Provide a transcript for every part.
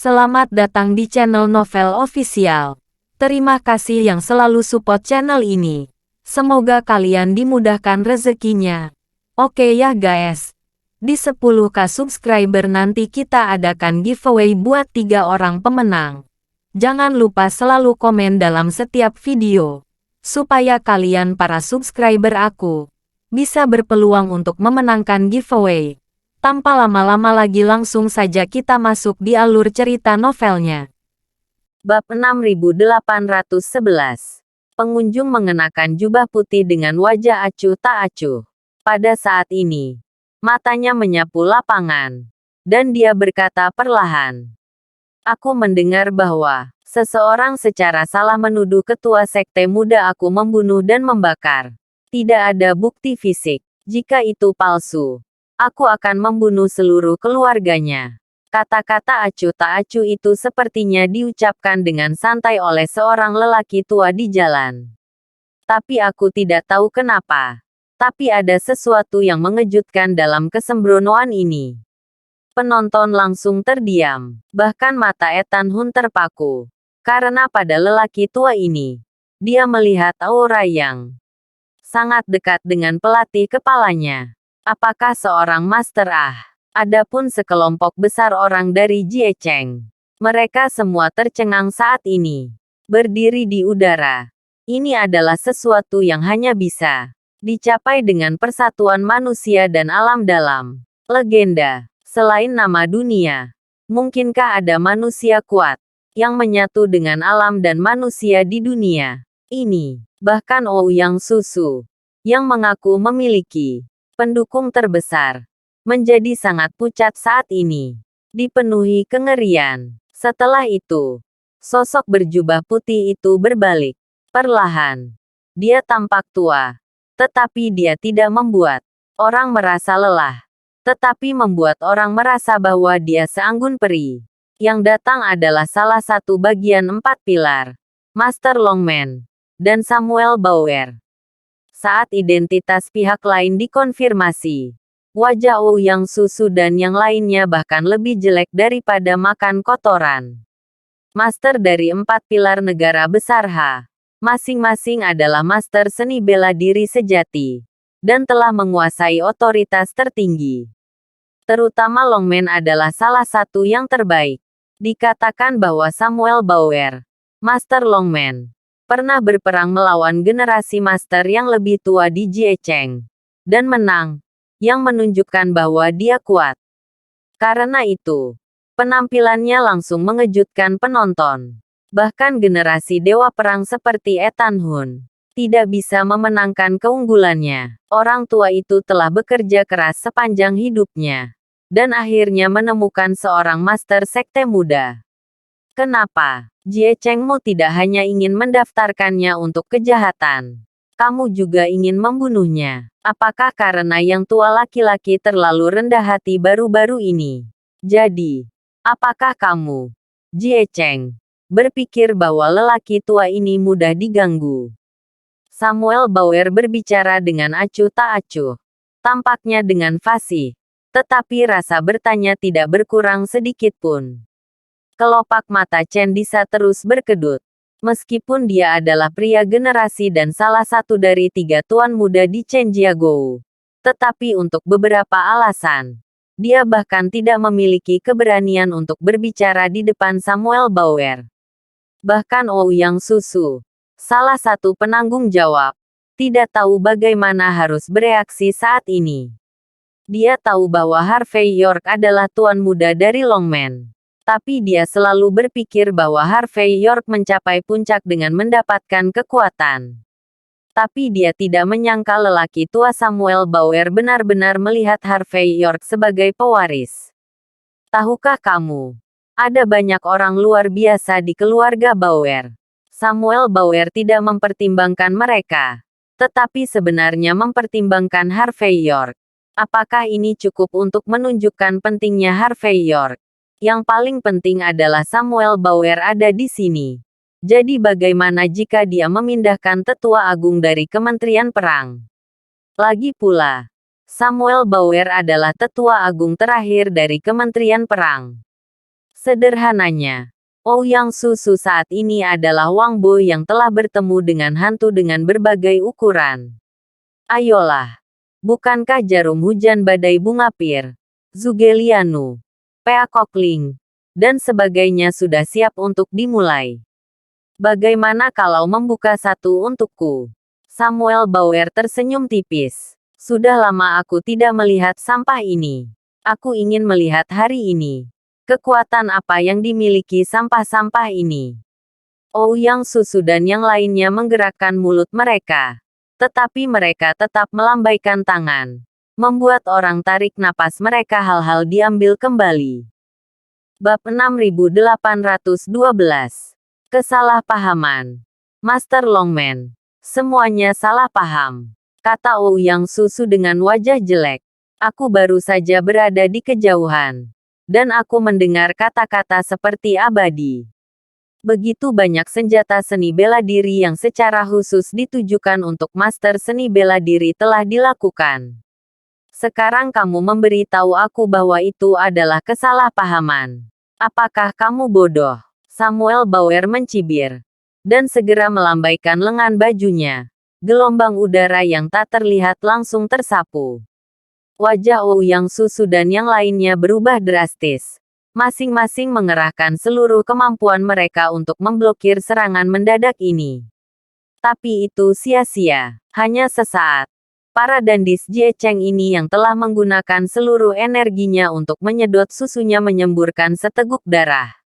Selamat datang di channel Novel Official. Terima kasih yang selalu support channel ini. Semoga kalian dimudahkan rezekinya. Oke ya guys. Di 10k subscriber nanti kita adakan giveaway buat 3 orang pemenang. Jangan lupa selalu komen dalam setiap video. Supaya kalian para subscriber aku bisa berpeluang untuk memenangkan giveaway. Tanpa lama-lama lagi langsung saja kita masuk di alur cerita novelnya. Bab 6811. Pengunjung mengenakan jubah putih dengan wajah acuh tak acuh. Pada saat ini, matanya menyapu lapangan. Dan dia berkata perlahan. Aku mendengar bahwa seseorang secara salah menuduh ketua sekte muda aku membunuh dan membakar. Tidak ada bukti fisik. Jika itu palsu, aku akan membunuh seluruh keluarganya. Kata-kata acuh tak acuh itu sepertinya diucapkan dengan santai oleh seorang lelaki tua di jalan. Tapi aku tidak tahu kenapa. Tapi ada sesuatu yang mengejutkan dalam kesembronoan ini. Penonton langsung terdiam. Bahkan mata Ethan Hun terpaku. Karena pada lelaki tua ini, dia melihat aura yang sangat dekat dengan pelatih kepalanya. Apakah seorang master Adapun sekelompok besar orang dari Jie Cheng. Mereka semua tercengang saat ini. Berdiri di udara. Ini adalah sesuatu yang hanya bisa dicapai dengan persatuan manusia dan alam dalam legenda. Selain nama dunia, mungkinkah ada manusia kuat yang menyatu dengan alam dan manusia di dunia ini? Bahkan Ouyang Susu, yang mengaku memiliki pendukung terbesar, menjadi sangat pucat saat ini. Dipenuhi kengerian. Setelah itu, sosok berjubah putih itu berbalik. Perlahan. Dia tampak tua. Tetapi dia tidak membuat orang merasa lelah. Tetapi membuat orang merasa bahwa dia seanggun peri. Yang datang adalah salah satu bagian 4 pilar. Master Longman. Dan Samuel Bauer. Saat identitas pihak lain dikonfirmasi, wajah Ouyang Susu dan yang lainnya bahkan lebih jelek daripada makan kotoran. Master dari 4 pilar negara besar masing-masing adalah master seni bela diri sejati, dan telah menguasai otoritas tertinggi. Terutama Longman adalah salah satu yang terbaik. Dikatakan bahwa Samuel Bauer, Master Longman, pernah berperang melawan generasi master yang lebih tua di Jie Cheng, dan menang, yang menunjukkan bahwa dia kuat. Karena itu, penampilannya langsung mengejutkan penonton. Bahkan generasi dewa perang seperti Ethan Hun tidak bisa memenangkan keunggulannya. Orang tua itu telah bekerja keras sepanjang hidupnya, dan akhirnya menemukan seorang master sekte muda. Kenapa Jie Chengmu tidak hanya ingin mendaftarkannya untuk kejahatan? Kamu juga ingin membunuhnya. Apakah karena yang tua laki-laki terlalu rendah hati baru-baru ini? Jadi, apakah kamu, Jie Cheng, berpikir bahwa lelaki tua ini mudah diganggu? Samuel Bauer berbicara dengan acuh tak acuh. Tampaknya dengan fasih. Tetapi rasa bertanya tidak berkurang sedikit pun. Kelopak mata Chen Disa terus berkedut. Meskipun dia adalah pria generasi dan salah satu dari 3 tuan muda di Chen Jiagou. Tetapi untuk beberapa alasan, dia bahkan tidak memiliki keberanian untuk berbicara di depan Samuel Bauer. Bahkan Ouyang Susu, salah satu penanggung jawab, tidak tahu bagaimana harus bereaksi saat ini. Dia tahu bahwa Harvey York adalah tuan muda dari Longman. Tapi dia selalu berpikir bahwa Harvey York mencapai puncak dengan mendapatkan kekuatan. Tapi dia tidak menyangka lelaki tua Samuel Bauer benar-benar melihat Harvey York sebagai pewaris. Tahukah kamu? Ada banyak orang luar biasa di keluarga Bauer. Samuel Bauer tidak mempertimbangkan mereka. Tetapi sebenarnya mempertimbangkan Harvey York. Apakah ini cukup untuk menunjukkan pentingnya Harvey York? Yang paling penting adalah Samuel Bauer ada di sini. Jadi bagaimana jika dia memindahkan tetua agung dari Kementerian Perang? Lagi pula, Samuel Bauer adalah tetua agung terakhir dari Kementerian Perang. Sederhananya, Ouyang Susu saat ini adalah Wang Bo yang telah bertemu dengan hantu dengan berbagai ukuran. Ayolah. Bukankah jarum hujan badai bunga pir, Zugelianu, Peakokling, dan sebagainya sudah siap untuk dimulai? Bagaimana kalau membuka satu untukku? Samuel Bauer tersenyum tipis. Sudah lama aku tidak melihat sampah ini. Aku ingin melihat hari ini. Kekuatan apa yang dimiliki sampah-sampah ini? Ouyang Susu dan yang lainnya menggerakkan mulut mereka. Tetapi mereka tetap melambaikan tangan. Membuat orang tarik napas mereka hal-hal diambil kembali. Bab 6812. Kesalahpahaman. Master Longman. Semuanya salah paham. Kata Ouyang Susu dengan wajah jelek. Aku baru saja berada di kejauhan. Dan aku mendengar kata-kata seperti abadi. Begitu banyak senjata seni bela diri yang secara khusus ditujukan untuk master seni bela diri telah dilakukan. Sekarang kamu memberitahu aku bahwa itu adalah kesalahpahaman. Apakah kamu bodoh? Samuel Bauer mencibir. Dan segera melambaikan lengan bajunya. Gelombang udara yang tak terlihat langsung tersapu. Wajah Ouyang Susu dan yang lainnya berubah drastis. Masing-masing mengerahkan seluruh kemampuan mereka untuk memblokir serangan mendadak ini. Tapi itu sia-sia. Hanya sesaat. Para dandis Jie Cheng ini yang telah menggunakan seluruh energinya untuk menyedot susunya menyemburkan seteguk darah.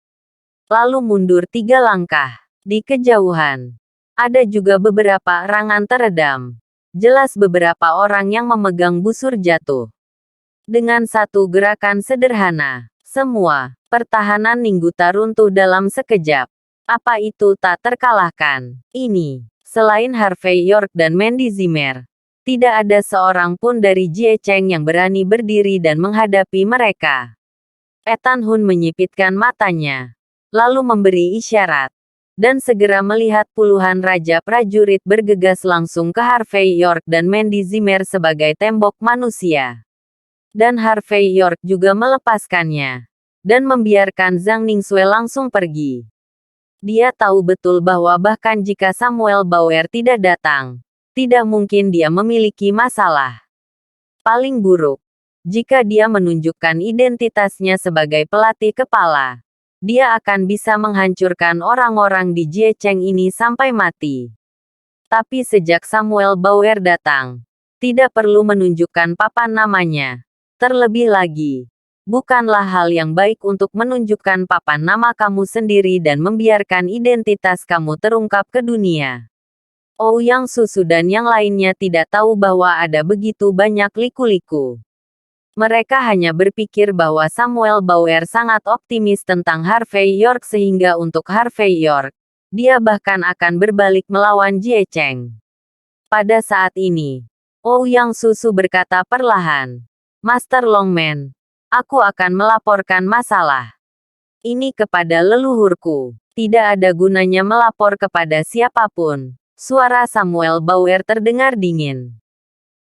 Lalu mundur 3 langkah. Di kejauhan. Ada juga beberapa erangan teredam. Jelas beberapa orang yang memegang busur jatuh. Dengan satu gerakan sederhana. Semua pertahanan Ningguta runtuh dalam sekejap. Apa itu tak terkalahkan? Ini, selain Harvey York dan Mandy Zimmer, tidak ada seorang pun dari Jie Cheng yang berani berdiri dan menghadapi mereka. Ethan Hun menyipitkan matanya, lalu memberi isyarat, dan segera melihat puluhan raja prajurit bergegas langsung ke Harvey York dan Mandy Zimmer sebagai tembok manusia. Dan Harvey York juga melepaskannya. Dan membiarkan Zhang Ningsue langsung pergi. Dia tahu betul bahwa bahkan jika Samuel Bauer tidak datang, tidak mungkin dia memiliki masalah. Paling buruk, jika dia menunjukkan identitasnya sebagai pelatih kepala, dia akan bisa menghancurkan orang-orang di Jie Cheng ini sampai mati. Tapi sejak Samuel Bauer datang, tidak perlu menunjukkan papan namanya. Terlebih lagi, bukanlah hal yang baik untuk menunjukkan papan nama kamu sendiri dan membiarkan identitas kamu terungkap ke dunia. Ouyang Susu dan yang lainnya tidak tahu bahwa ada begitu banyak liku-liku. Mereka hanya berpikir bahwa Samuel Bauer sangat optimis tentang Harvey York sehingga untuk Harvey York, dia bahkan akan berbalik melawan Jie Cheng. Pada saat ini, Ouyang Susu berkata perlahan, Master Longman, aku akan melaporkan masalah ini kepada leluhurku. Tidak ada gunanya melapor kepada siapapun. Suara Samuel Bauer terdengar dingin.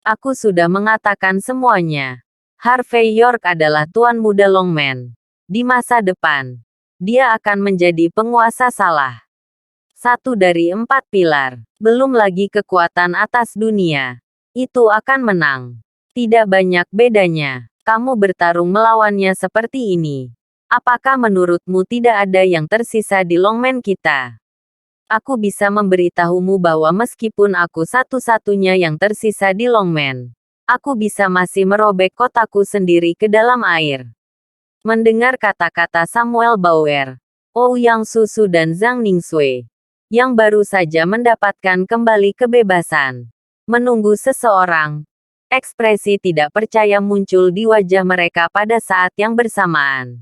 Aku sudah mengatakan semuanya. Harvey York adalah Tuan Muda Longman. Di masa depan, dia akan menjadi penguasa salah. Satu dari 4 pilar, belum lagi kekuatan atas dunia. Itu akan menang. Tidak banyak bedanya. Kamu bertarung melawannya seperti ini. Apakah menurutmu tidak ada yang tersisa di Longman kita? Aku bisa memberitahumu bahwa meskipun aku satu-satunya yang tersisa di Longman, aku bisa masih merobek kotaku sendiri ke dalam air. Mendengar kata-kata Samuel Bauer, Ouyang Susu dan Zhang Ningsue, yang baru saja mendapatkan kembali kebebasan, menunggu seseorang. Ekspresi tidak percaya muncul di wajah mereka pada saat yang bersamaan.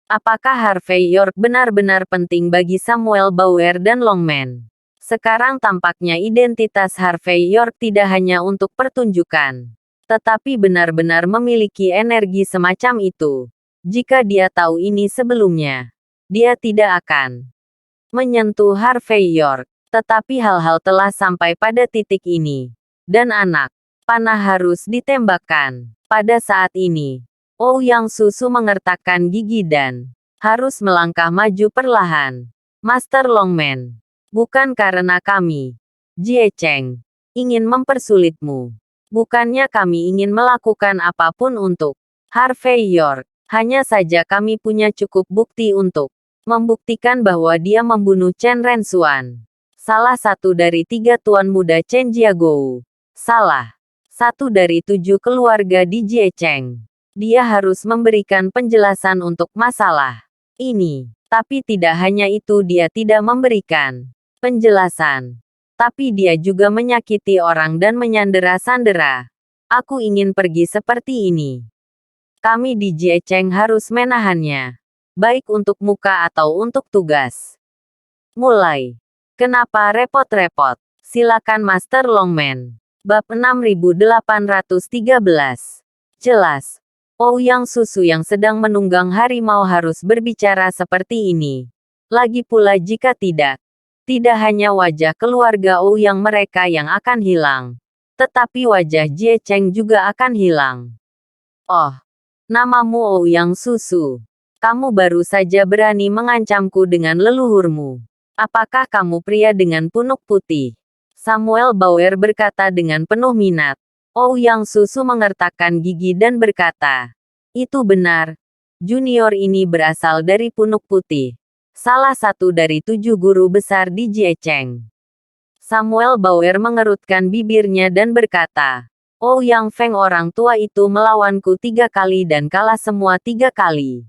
Apakah Harvey York benar-benar penting bagi Samuel Bauer dan Longman? Sekarang tampaknya identitas Harvey York tidak hanya untuk pertunjukan, tetapi benar-benar memiliki energi semacam itu. Jika dia tahu ini sebelumnya, dia tidak akan menyentuh Harvey York. Tetapi hal-hal telah sampai pada titik ini. Dan anak panah harus ditembakkan. Pada saat ini, Ouyang Susu mengertakkan gigi dan harus melangkah maju perlahan. Master Longman, bukan karena kami, Jie Cheng, ingin mempersulitmu. Bukannya kami ingin melakukan apapun untuk Harvey York. Hanya saja kami punya cukup bukti untuk membuktikan bahwa dia membunuh Chen Rensuan, salah satu dari 3 tuan muda Chen Jiagou. Salah satu dari 7 keluarga di Jie Cheng. Dia harus memberikan penjelasan untuk masalah ini. Tapi tidak hanya itu, dia tidak memberikan penjelasan. Tapi dia juga menyakiti orang dan menyandera-sandera. Aku ingin pergi seperti ini. Kami di Jie Cheng harus menahannya. Baik untuk muka atau untuk tugas. Mulai. Kenapa repot-repot? Silakan Master Longman. Bab 6813. Jelas. Ouyang Susu yang sedang menunggang harimau harus berbicara seperti ini. Lagi pula jika tidak hanya wajah keluarga Ouyang mereka yang akan hilang, tetapi wajah Jie Cheng juga akan hilang. Oh, namamu Ouyang Susu. Kamu baru saja berani mengancamku dengan leluhurmu. Apakah kamu pria dengan punuk putih? Samuel Bauer berkata dengan penuh minat. Ouyang Susu mengertakkan gigi dan berkata, itu benar. Junior ini berasal dari Punuk Putih. Salah satu dari 7 guru besar di Jie Cheng. Samuel Bauer mengerutkan bibirnya dan berkata, Ouyang Feng orang tua itu melawanku 3 kali dan kalah semua 3 kali.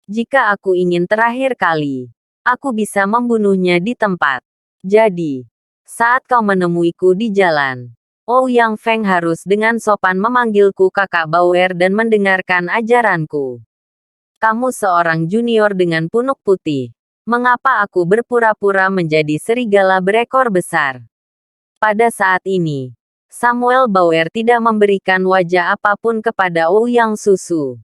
Jika aku ingin terakhir kali, aku bisa membunuhnya di tempat. Jadi, saat kau menemuiku di jalan, Ouyang Feng harus dengan sopan memanggilku Kakak Bauer dan mendengarkan ajaranku. Kamu seorang junior dengan punuk putih. Mengapa aku berpura-pura menjadi serigala berekor besar? Pada saat ini, Samuel Bauer tidak memberikan wajah apapun kepada Ouyang Susu.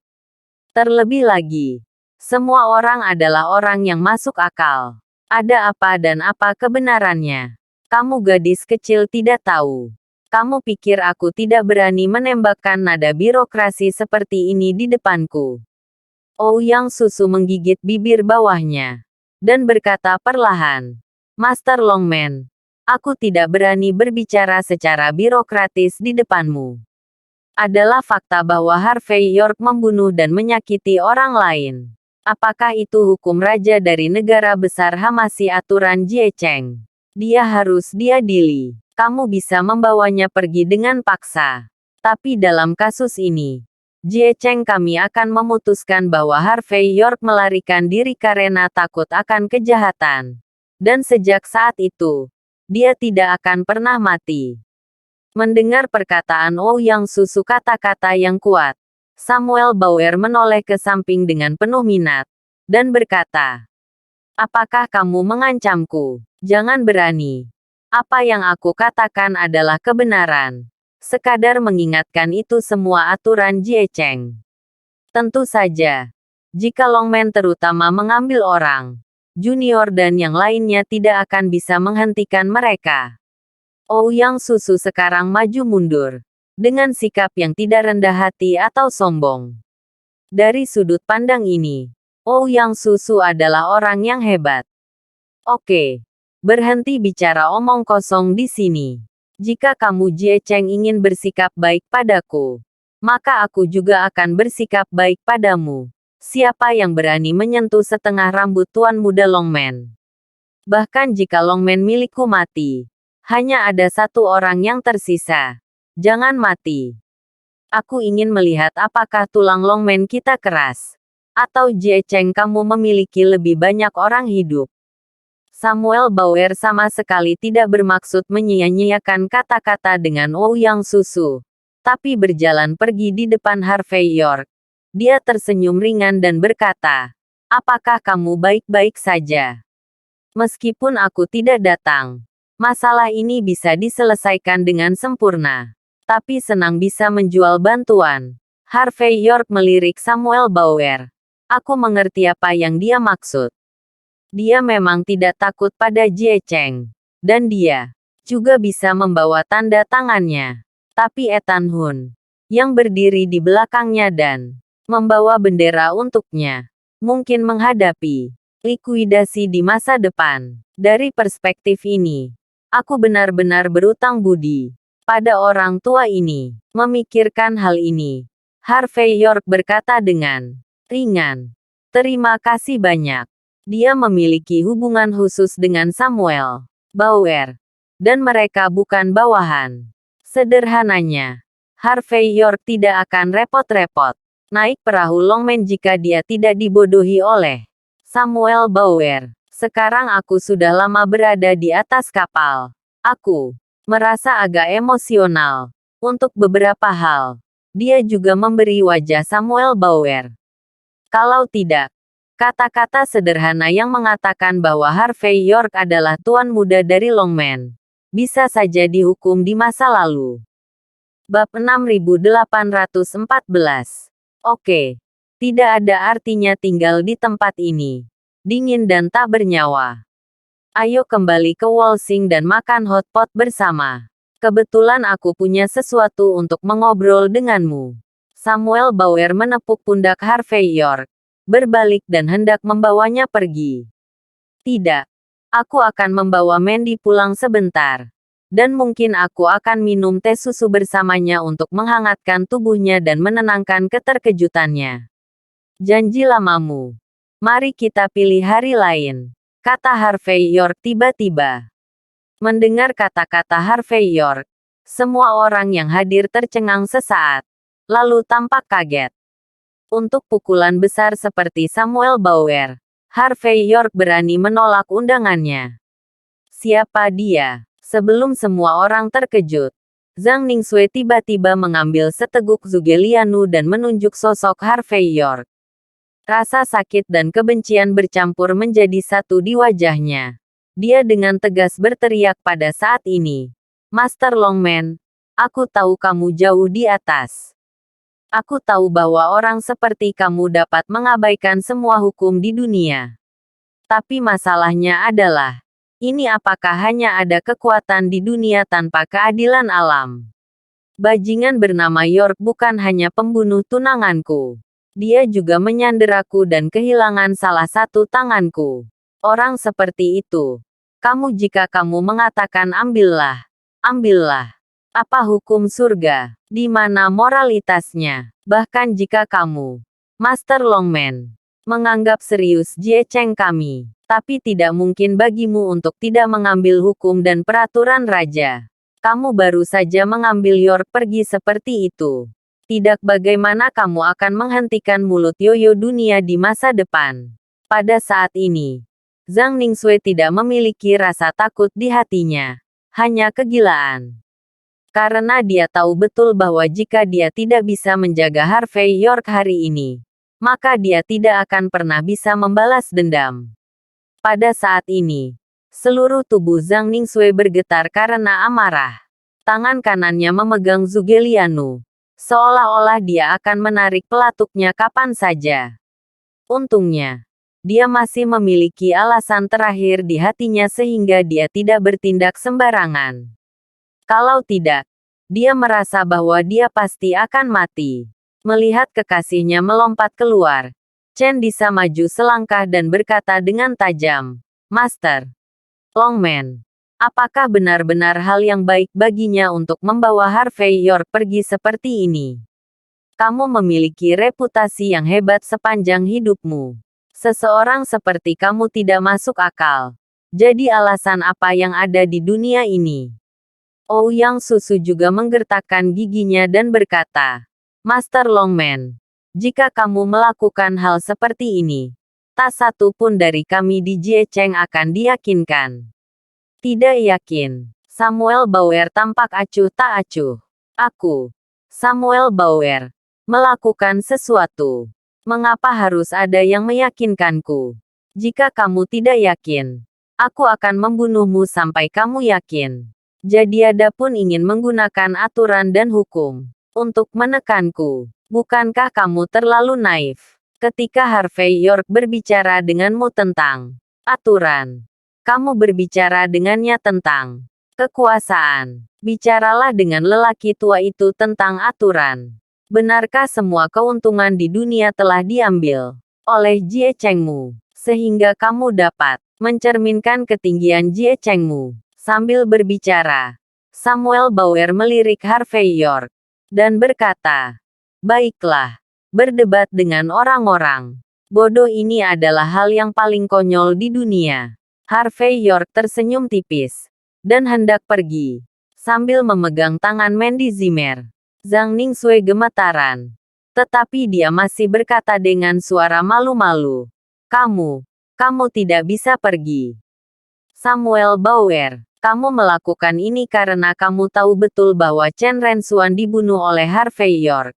Terlebih lagi, semua orang adalah orang yang masuk akal. Ada apa dan apa kebenarannya? Kamu gadis kecil tidak tahu. Kamu pikir aku tidak berani menembakkan nada birokrasi seperti ini di depanku? Ouyang Susu menggigit bibir bawahnya dan berkata perlahan, Master Longman, aku tidak berani berbicara secara birokratis di depanmu. Adalah fakta bahwa Harvey York membunuh dan menyakiti orang lain. Apakah itu hukum raja dari negara besar Hamasi aturan Jie Cheng? Dia harus diadili. Kamu bisa membawanya pergi dengan paksa. Tapi dalam kasus ini, Jie Cheng kami akan memutuskan bahwa Harvey York melarikan diri karena takut akan kejahatan. Dan sejak saat itu, dia tidak akan pernah mati. Mendengar perkataan Ouyang Susu kata-kata yang kuat, Samuel Bauer menoleh ke samping dengan penuh minat, dan berkata, apakah kamu mengancamku? Jangan berani. Apa yang aku katakan adalah kebenaran. Sekadar mengingatkan itu semua aturan Jie Cheng. Tentu saja, jika Longman terutama mengambil orang, junior dan yang lainnya tidak akan bisa menghentikan mereka. Ouyang Susu sekarang maju mundur, dengan sikap yang tidak rendah hati atau sombong. Dari sudut pandang ini, Ouyang Susu adalah orang yang hebat. Oke. Berhenti bicara omong kosong di sini. Jika kamu Jie Cheng ingin bersikap baik padaku, maka aku juga akan bersikap baik padamu. Siapa yang berani menyentuh setengah rambut Tuan Muda Longman? Bahkan jika Longman milikku mati, hanya ada 1 orang yang tersisa. Jangan mati. Aku ingin melihat apakah tulang Longman kita keras. Atau Jie Cheng kamu memiliki lebih banyak orang hidup. Samuel Bauer sama sekali tidak bermaksud menyia-nyiakan kata-kata dengan Ouyang Susu, tapi berjalan pergi di depan Harvey York. Dia tersenyum ringan dan berkata, apakah kamu baik-baik saja? Meskipun aku tidak datang, masalah ini bisa diselesaikan dengan sempurna. Tapi senang bisa menjual bantuan. Harvey York melirik Samuel Bauer. Aku mengerti apa yang dia maksud. Dia memang tidak takut pada Jie Cheng. Dan dia juga bisa membawa tanda tangannya. Tapi Ethan Hun, yang berdiri di belakangnya dan membawa bendera untuknya, mungkin menghadapi likuidasi di masa depan. Dari perspektif ini, aku benar-benar berutang budi pada orang tua ini. Memikirkan hal ini, Harvey York berkata dengan ringan. Terima kasih banyak. Dia memiliki hubungan khusus dengan Samuel Bauer, dan mereka bukan bawahan. Sederhananya, Harvey York tidak akan repot-repot naik perahu Longman jika dia tidak dibodohi oleh Samuel Bauer. Sekarang aku sudah lama berada di atas kapal. Aku merasa agak emosional untuk beberapa hal. Dia juga memberi wajah Samuel Bauer. Kalau tidak, kata-kata sederhana yang mengatakan bahwa Harvey York adalah tuan muda dari Longman bisa saja dihukum di masa lalu. Bab 6814. Oke. Tidak ada artinya tinggal di tempat ini. Dingin dan tak bernyawa. Ayo kembali ke Walsing dan makan hotpot bersama. Kebetulan aku punya sesuatu untuk mengobrol denganmu. Samuel Bauer menepuk pundak Harvey York, berbalik dan hendak membawanya pergi. Tidak. Aku akan membawa Mandy pulang sebentar. Dan mungkin aku akan minum teh susu bersamanya untuk menghangatkan tubuhnya dan menenangkan keterkejutannya. Janji lamamu. Mari kita pilih hari lain, kata Harvey York tiba-tiba. Mendengar kata-kata Harvey York, semua orang yang hadir tercengang sesaat, lalu tampak kaget. Untuk pukulan besar seperti Samuel Bauer, Harvey York berani menolak undangannya. Siapa dia? Sebelum semua orang terkejut, Zhang Ningxue tiba-tiba mengambil seteguk Zugelianu dan menunjuk sosok Harvey York. Rasa sakit dan kebencian bercampur menjadi satu di wajahnya. Dia dengan tegas berteriak pada saat ini. Master Longman, aku tahu kamu jauh di atas. Aku tahu bahwa orang seperti kamu dapat mengabaikan semua hukum di dunia. Tapi masalahnya adalah, ini apakah hanya ada kekuatan di dunia tanpa keadilan alam? Bajingan bernama York bukan hanya pembunuh tunanganku. Dia juga menyanderaku dan kehilangan salah satu tanganku. Orang seperti itu. Kamu jika kamu mengatakan ambillah. Ambillah. Apa hukum surga? Di mana moralitasnya? Bahkan jika kamu, Master Longman, menganggap serius Jie Cheng kami, tapi tidak mungkin bagimu untuk tidak mengambil hukum dan peraturan raja. Kamu baru saja mengambil York pergi seperti itu. Tidak bagaimana kamu akan menghentikan mulut yoyo dunia di masa depan. Pada saat ini, Zhang Ningxue tidak memiliki rasa takut di hatinya. Hanya kegilaan. Karena dia tahu betul bahwa jika dia tidak bisa menjaga Harvey York hari ini, maka dia tidak akan pernah bisa membalas dendam. Pada saat ini, seluruh tubuh Zhang Ningxue bergetar karena amarah. Tangan kanannya memegang Zugelianu. Seolah-olah dia akan menarik pelatuknya kapan saja. Untungnya, dia masih memiliki alasan terakhir di hatinya sehingga dia tidak bertindak sembarangan. Kalau tidak, dia merasa bahwa dia pasti akan mati. Melihat kekasihnya melompat keluar, Chen Disa maju selangkah dan berkata dengan tajam, Master Longman. Apakah benar-benar hal yang baik baginya untuk membawa Harvey York pergi seperti ini? Kamu memiliki reputasi yang hebat sepanjang hidupmu. Seseorang seperti kamu tidak masuk akal. Jadi alasan apa yang ada di dunia ini? Ouyang Susu juga menggertakkan giginya dan berkata, Master Longman, jika kamu melakukan hal seperti ini, tak satu pun dari kami di Jie Cheng akan diyakinkan. Tidak yakin. Samuel Bauer tampak acuh tak acuh. Aku, Samuel Bauer, melakukan sesuatu. Mengapa harus ada yang meyakinkanku? Jika kamu tidak yakin, aku akan membunuhmu sampai kamu yakin. Jadiada pun ingin menggunakan aturan dan hukum untuk menekanku. Bukankah kamu terlalu naif ketika Harvey York berbicara denganmu tentang aturan? Kamu berbicara dengannya tentang kekuasaan. Bicaralah dengan lelaki tua itu tentang aturan. Benarkah semua keuntungan di dunia telah diambil? oleh Jie Chengmu, sehingga kamu dapat mencerminkan ketinggian Jie Chengmu. Sambil berbicara, Samuel Bauer melirik Harvey York dan berkata, "Baiklah, berdebat dengan orang-orang bodoh ini adalah hal yang paling konyol di dunia." Harvey York tersenyum tipis dan hendak pergi sambil memegang tangan Mandy Zimmer. Zhang Ningsue gemetaran, tetapi dia masih berkata dengan suara malu-malu, Kamu tidak bisa pergi. Samuel Bauer, kamu melakukan ini karena kamu tahu betul bahwa Chen Rensuan dibunuh oleh Harvey York.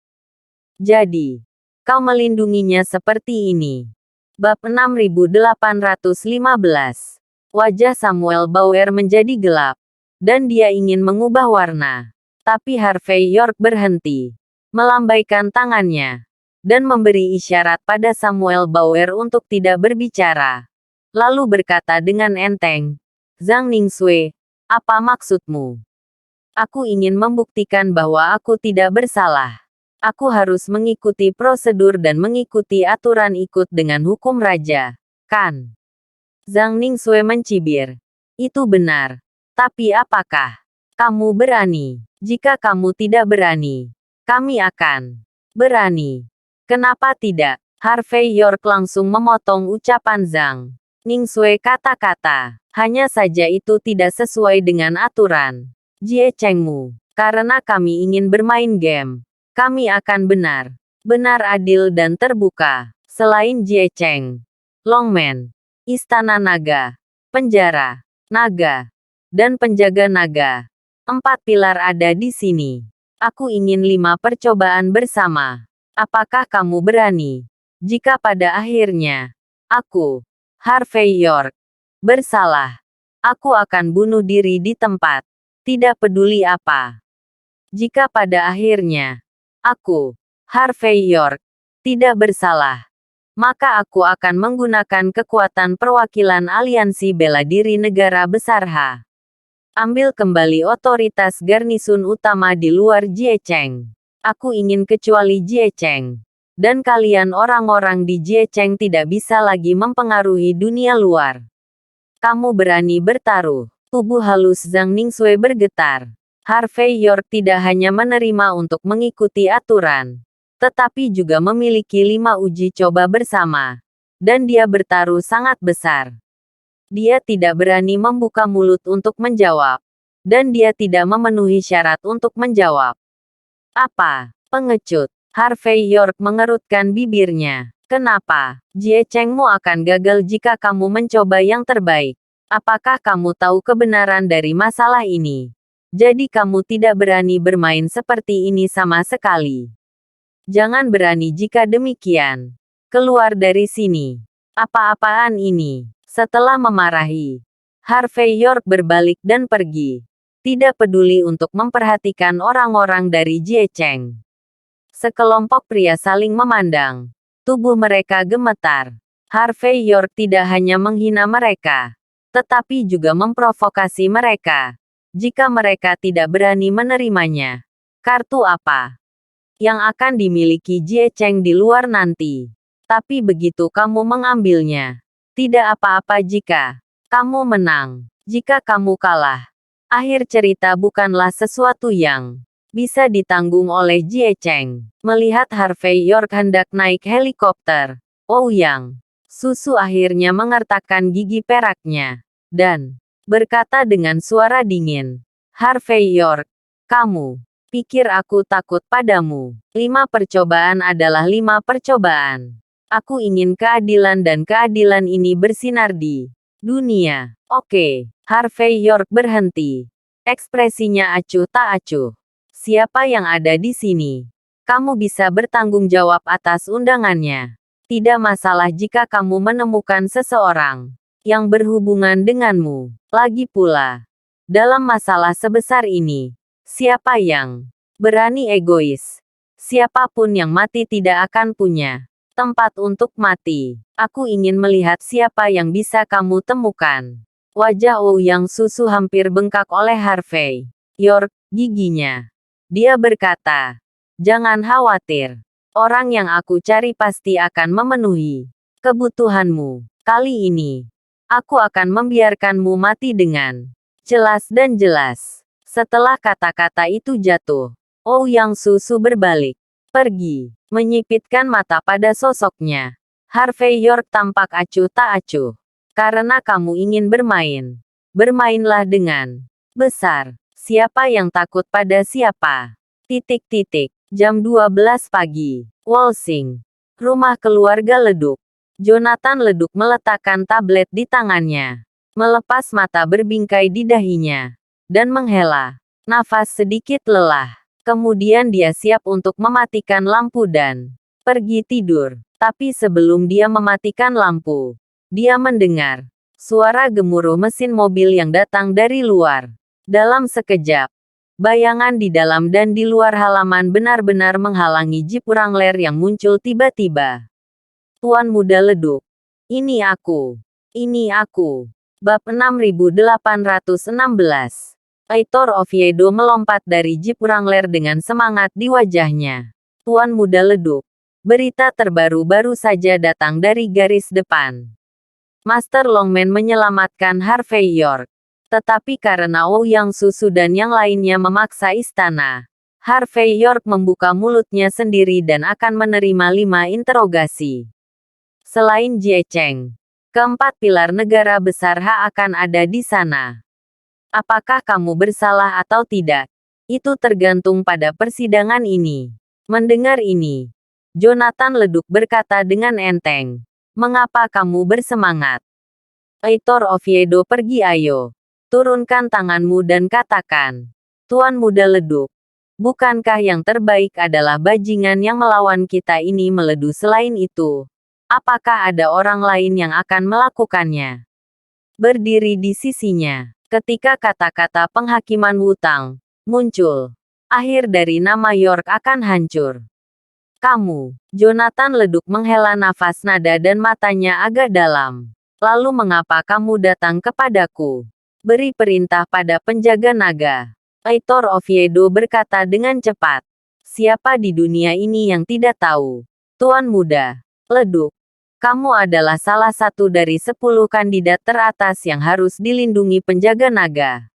Jadi, kau melindunginya seperti ini." Bab 6815. Wajah Samuel Bauer menjadi gelap, dan dia ingin mengubah warna. Tapi Harvey York berhenti, melambaikan tangannya, dan memberi isyarat pada Samuel Bauer untuk tidak berbicara. Lalu berkata dengan enteng, "Zhang Ningsue, apa maksudmu?" "Aku ingin membuktikan bahwa aku tidak bersalah. Aku harus mengikuti prosedur dan mengikuti aturan ikut dengan hukum raja, kan?" Zhang Ningsue mencibir. "Itu benar. Tapi apakah kamu berani? Jika kamu tidak berani, kami akan berani." "Kenapa tidak?" Harvey York langsung memotong ucapan Zhang Ningsue kata-kata. "Hanya saja itu tidak sesuai dengan aturan Jie Chengmu. Karena kami ingin bermain game, kami akan benar-benar adil dan terbuka. Selain Jie Cheng, Longmen, Istana Naga, Penjara Naga, dan Penjaga Naga. 4 pilar ada di sini. Aku ingin 5 percobaan bersama. Apakah kamu berani? Jika pada akhirnya aku, Harvey York, bersalah, aku akan bunuh diri di tempat. Tidak peduli apa. Jika pada akhirnya aku, Harvey York, tidak bersalah, maka aku akan menggunakan kekuatan perwakilan aliansi bela diri negara besar H. Ambil kembali otoritas garnisun utama di luar Jie Cheng. Aku ingin kecuali Jie Cheng. Dan kalian orang-orang di Jie Cheng tidak bisa lagi mempengaruhi dunia luar. Kamu berani bertaruh." Tubuh halus Zhang Ningsue bergetar. Harvey York tidak hanya menerima untuk mengikuti aturan, tetapi juga memiliki 5 uji coba bersama. Dan dia bertaruh sangat besar. Dia tidak berani membuka mulut untuk menjawab. Dan dia tidak memenuhi syarat untuk menjawab. "Apa?" Pengecut. Harvey York mengerutkan bibirnya. "Kenapa? Jie Chengmu akan gagal jika kamu mencoba yang terbaik. Apakah kamu tahu kebenaran dari masalah ini? Jadi kamu tidak berani bermain seperti ini sama sekali. Jangan berani jika demikian. Keluar dari sini." "Apa-apaan ini?" Setelah memarahi, Harvey York berbalik dan pergi. Tidak peduli untuk memperhatikan orang-orang dari Jie Cheng. Sekelompok pria saling memandang. Tubuh mereka gemetar. Harvey York tidak hanya menghina mereka, tetapi juga memprovokasi mereka. Jika mereka tidak berani menerimanya, kartu apa yang akan dimiliki Jie Cheng di luar nanti? Tapi begitu kamu mengambilnya, tidak apa-apa jika kamu menang. Jika kamu kalah, akhir cerita bukanlah sesuatu yang bisa ditanggung oleh Jie Cheng. Melihat Harvey York hendak naik helikopter, Ouyang Susu akhirnya mengertakkan gigi peraknya, dan berkata dengan suara dingin, "Harvey York, kamu pikir aku takut padamu? 5 percobaan adalah 5 percobaan. Aku ingin keadilan dan keadilan ini bersinar di dunia." "Oke." Harvey York berhenti. Ekspresinya acuh tak acuh. "Siapa yang ada di sini? Kamu bisa bertanggung jawab atas undangannya. Tidak masalah jika kamu menemukan seseorang yang berhubungan denganmu. Lagi pula, dalam masalah sebesar ini, siapa yang berani egois? Siapapun yang mati tidak akan punya tempat untuk mati. Aku ingin melihat siapa yang bisa kamu temukan." Wajah Ouyang Susu hampir bengkak oleh Harvey York, giginya. Dia berkata, "Jangan khawatir. Orang yang aku cari pasti akan memenuhi kebutuhanmu. Kali ini, aku akan membiarkanmu mati dengan jelas dan jelas. Setelah kata-kata itu jatuh, Ouyang Susu berbalik, pergi, menyipitkan mata pada sosoknya. Harvey York tampak acuh tak acuh. Karena kamu ingin bermain, bermainlah dengan besar. Siapa yang takut pada siapa? Jam 12 pagi. Walsing. Rumah keluarga Leduk. Jonathan Leduk meletakkan tablet di tangannya. Melepas mata berbingkai di dahinya. Dan menghela nafas sedikit lelah. Kemudian dia siap untuk mematikan lampu dan pergi tidur. Tapi sebelum dia mematikan lampu, dia mendengar suara gemuruh mesin mobil yang datang dari luar. Dalam sekejap, bayangan di dalam dan di luar halaman benar-benar menghalangi Jeep Wrangler yang muncul tiba-tiba. Tuan Muda Leduk. Ini aku. Ini aku. Bab 6816. Aitor Oviedo melompat dari Jeep Wrangler dengan semangat di wajahnya. Tuan Muda Leduk. Berita terbaru baru saja datang dari garis depan. Master Longman menyelamatkan Harvey York. Tetapi karena Ouyang Susu dan yang lainnya memaksa istana, Harvey York membuka mulutnya sendiri dan akan menerima 5 interogasi. Selain Jie Cheng, keempat pilar negara besar H akan ada di sana. Apakah kamu bersalah atau tidak? Itu tergantung pada persidangan ini. Mendengar ini, Jonathan Leduk berkata dengan enteng. Mengapa kamu bersemangat? Aitor Oviedo pergi ayo. Turunkan tanganmu dan katakan. Tuan Muda Leduk. Bukankah yang terbaik adalah bajingan yang melawan kita ini meledu selain itu? Apakah ada orang lain yang akan melakukannya? Berdiri di sisinya. Ketika kata-kata penghakiman Wutang muncul, akhir dari nama York akan hancur. Kamu, Jonathan Leduk menghela nafas nada dan matanya agak dalam. Lalu mengapa kamu datang kepadaku? Beri perintah pada penjaga naga. Aitor Oviedo berkata dengan cepat. Siapa di dunia ini yang tidak tahu? Tuan Muda Leduk. Kamu adalah salah satu dari 10 kandidat teratas yang harus dilindungi penjaga naga.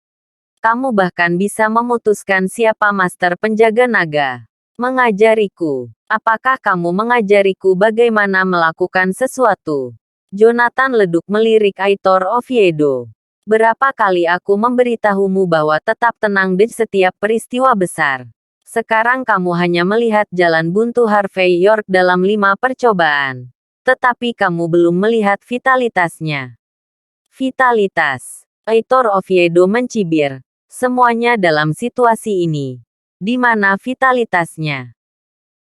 Kamu bahkan bisa memutuskan siapa master penjaga naga. Mengajariku. Apakah kamu mengajariku bagaimana melakukan sesuatu? Jonathan Leduk melirik Aitor Oviedo. Berapa kali aku memberitahumu bahwa tetap tenang di setiap peristiwa besar. Sekarang kamu hanya melihat jalan buntu Harvey York dalam 5 percobaan. Tetapi kamu belum melihat vitalitasnya. Vitalitas. Aitor Oviedo mencibir. Semuanya dalam situasi ini. Di mana vitalitasnya?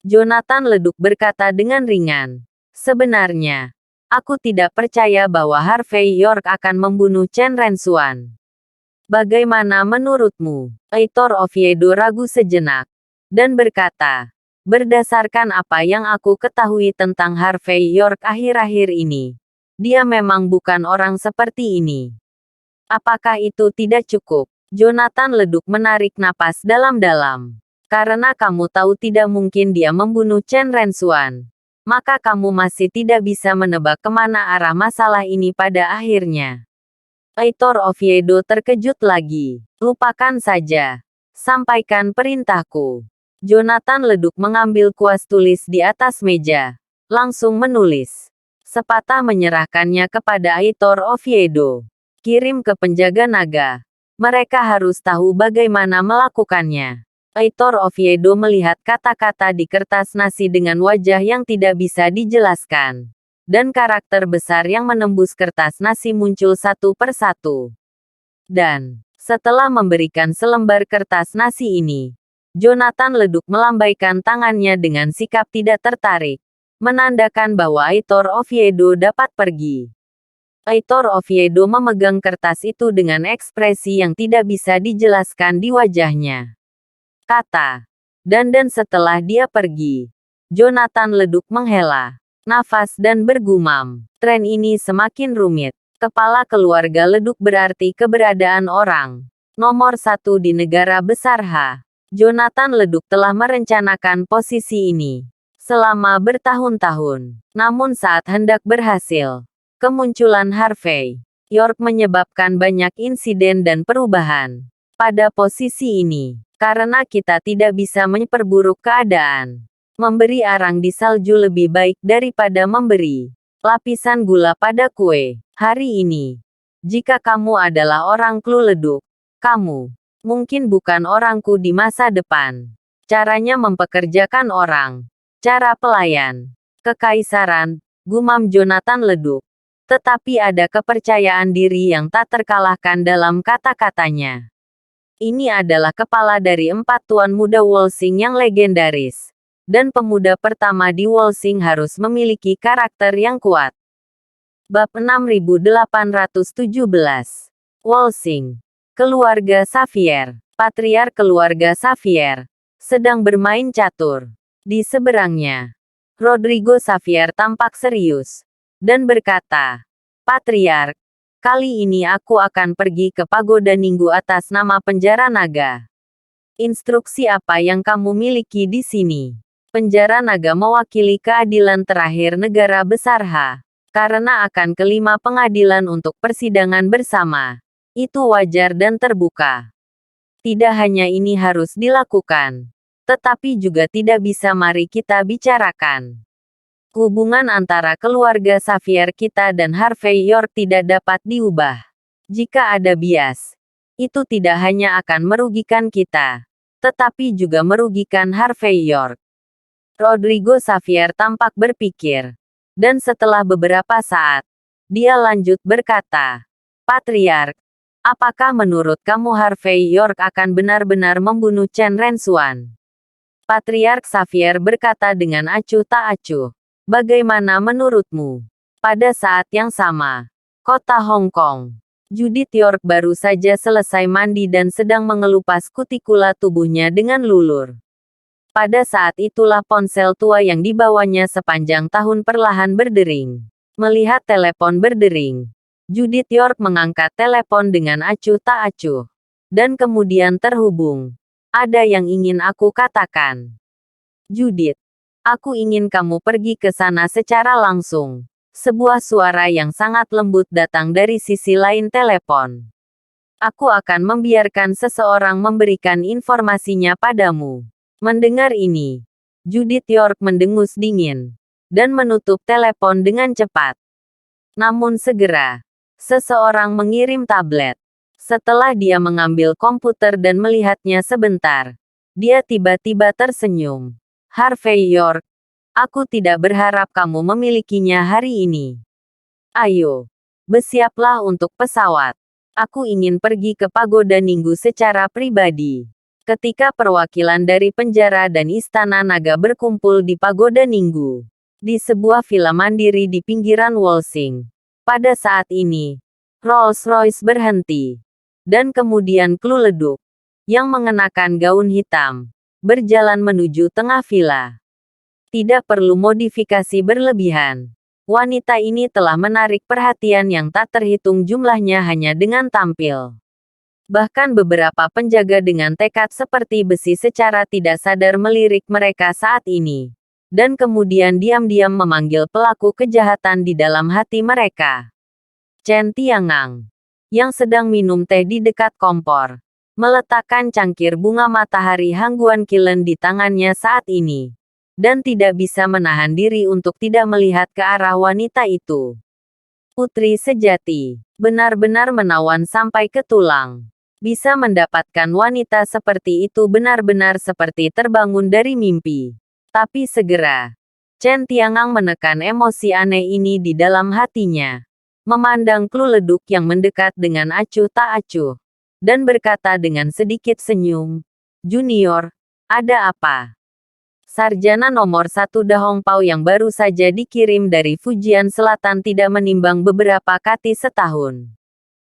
Jonathan Leduk berkata dengan ringan. Sebenarnya, aku tidak percaya bahwa Harvey York akan membunuh Chen Rensuan. Bagaimana menurutmu? Aitor Oviedo ragu sejenak. Dan berkata. Berdasarkan apa yang aku ketahui tentang Harvey York akhir-akhir ini, dia memang bukan orang seperti ini. Apakah itu tidak cukup? Jonathan Leduk menarik napas dalam-dalam. Karena kamu tahu tidak mungkin dia membunuh Chen Rensuan, maka kamu masih tidak bisa menebak kemana arah masalah ini pada akhirnya. Aitor Oviedo terkejut lagi. Lupakan saja. Sampaikan perintahku. Jonathan Leduk mengambil kuas tulis di atas meja. Langsung menulis. Sepatah menyerahkannya kepada Aitor Oviedo. Kirim ke penjaga naga. Mereka harus tahu bagaimana melakukannya. Aitor Oviedo melihat kata-kata di kertas nasi dengan wajah yang tidak bisa dijelaskan. Dan karakter besar yang menembus kertas nasi muncul satu persatu. Dan, setelah memberikan selembar kertas nasi ini, Jonathan Leduk melambaikan tangannya dengan sikap tidak tertarik, menandakan bahwa Aitor Oviedo dapat pergi. Aitor Oviedo memegang kertas itu dengan ekspresi yang tidak bisa dijelaskan di wajahnya. Kata. Dan setelah dia pergi, Jonathan Leduk menghela nafas dan bergumam. Tren ini semakin rumit. Kepala keluarga Leduk berarti keberadaan orang nomor 1 di negara besar H. Jonathan Leduk telah merencanakan posisi ini. selama bertahun-tahun. Namun saat hendak berhasil, kemunculan Harvey York menyebabkan banyak insiden dan perubahan. Pada posisi ini, karena kita tidak bisa memperburuk keadaan, memberi arang di salju lebih baik daripada memberi lapisan gula pada kue. Hari ini, jika kamu adalah orang Kluleduk, kamu mungkin bukan orangku di masa depan. Caranya mempekerjakan orang. Cara pelayan. Kekaisaran, gumam Jonathan Leduk. Tetapi ada kepercayaan diri yang tak terkalahkan dalam kata-katanya. Ini adalah kepala dari 4 tuan muda Wolsing yang legendaris. Dan pemuda pertama di Wolsing harus memiliki karakter yang kuat. Bab 6817. Wolsing. Keluarga Xavier. Patriark keluarga Xavier sedang bermain catur. Di seberangnya, Rodrigo Xavier tampak serius dan berkata, "Patriark, kali ini aku akan pergi ke Pagoda Ninggu atas nama Penjara Naga. Instruksi apa yang kamu miliki di sini?" Penjara Naga mewakili keadilan terakhir negara besar H. Karena akan kelima pengadilan untuk persidangan bersama. Itu wajar dan terbuka. Tidak hanya ini harus dilakukan, tetapi juga tidak bisa mari kita bicarakan. Hubungan antara keluarga Xavier kita dan Harvey York tidak dapat diubah. Jika ada bias, itu tidak hanya akan merugikan kita, tetapi juga merugikan Harvey York. Rodrigo Xavier tampak berpikir. Dan setelah beberapa saat, dia lanjut berkata, "Patriark, apakah menurut kamu Harvey York akan benar-benar membunuh Chen Rensuan?" Patriark Xavier berkata dengan acuh tak acuh. "Bagaimana menurutmu?" Pada saat yang sama, kota Hong Kong. Judith York baru saja selesai mandi dan sedang mengelupas kutikula tubuhnya dengan lulur. Pada saat itulah ponsel tua yang dibawanya sepanjang tahun perlahan berdering. Melihat telepon berdering, Judith York mengangkat telepon dengan acuh tak acuh. Dan kemudian terhubung. "Ada yang ingin aku katakan." "Judith, aku ingin kamu pergi ke sana secara langsung." Sebuah suara yang sangat lembut datang dari sisi lain telepon. "Aku akan membiarkan seseorang memberikan informasinya padamu." Mendengar ini, Judith York mendengus dingin dan menutup telepon dengan cepat. Namun segera, seseorang mengirim tablet. Setelah dia mengambil komputer dan melihatnya sebentar, dia tiba-tiba tersenyum. "Harvey York, aku tidak berharap kamu memilikinya hari ini. Ayo, bersiaplah untuk pesawat. Aku ingin pergi ke Pagoda Ninggu secara pribadi." Ketika perwakilan dari penjara dan Istana Naga berkumpul di Pagoda Ninggu, di sebuah villa mandiri di pinggiran Wolsing. Pada saat ini, Rolls-Royce berhenti. Dan kemudian Kluleduk, yang mengenakan gaun hitam, berjalan menuju tengah villa. Tidak perlu modifikasi berlebihan. Wanita ini telah menarik perhatian yang tak terhitung jumlahnya hanya dengan tampil. Bahkan beberapa penjaga dengan tekad seperti besi secara tidak sadar melirik mereka saat ini. Dan kemudian diam-diam memanggil pelaku kejahatan di dalam hati mereka. Chen Tiangang, yang sedang minum teh di dekat kompor, meletakkan cangkir bunga matahari Hangguan Kilen di tangannya saat ini. Dan tidak bisa menahan diri untuk tidak melihat ke arah wanita itu. Putri sejati, benar-benar menawan sampai ke tulang. Bisa mendapatkan wanita seperti itu benar-benar seperti terbangun dari mimpi. Tapi segera, Chen Tiangang menekan emosi aneh ini di dalam hatinya. Memandang Kluleduk yang mendekat dengan acuh tak acuh. Dan berkata dengan sedikit senyum, "Junior, ada apa?" Sarjana nomor 1 Da Hongpao yang baru saja dikirim dari Fujian Selatan tidak menimbang beberapa kati setahun.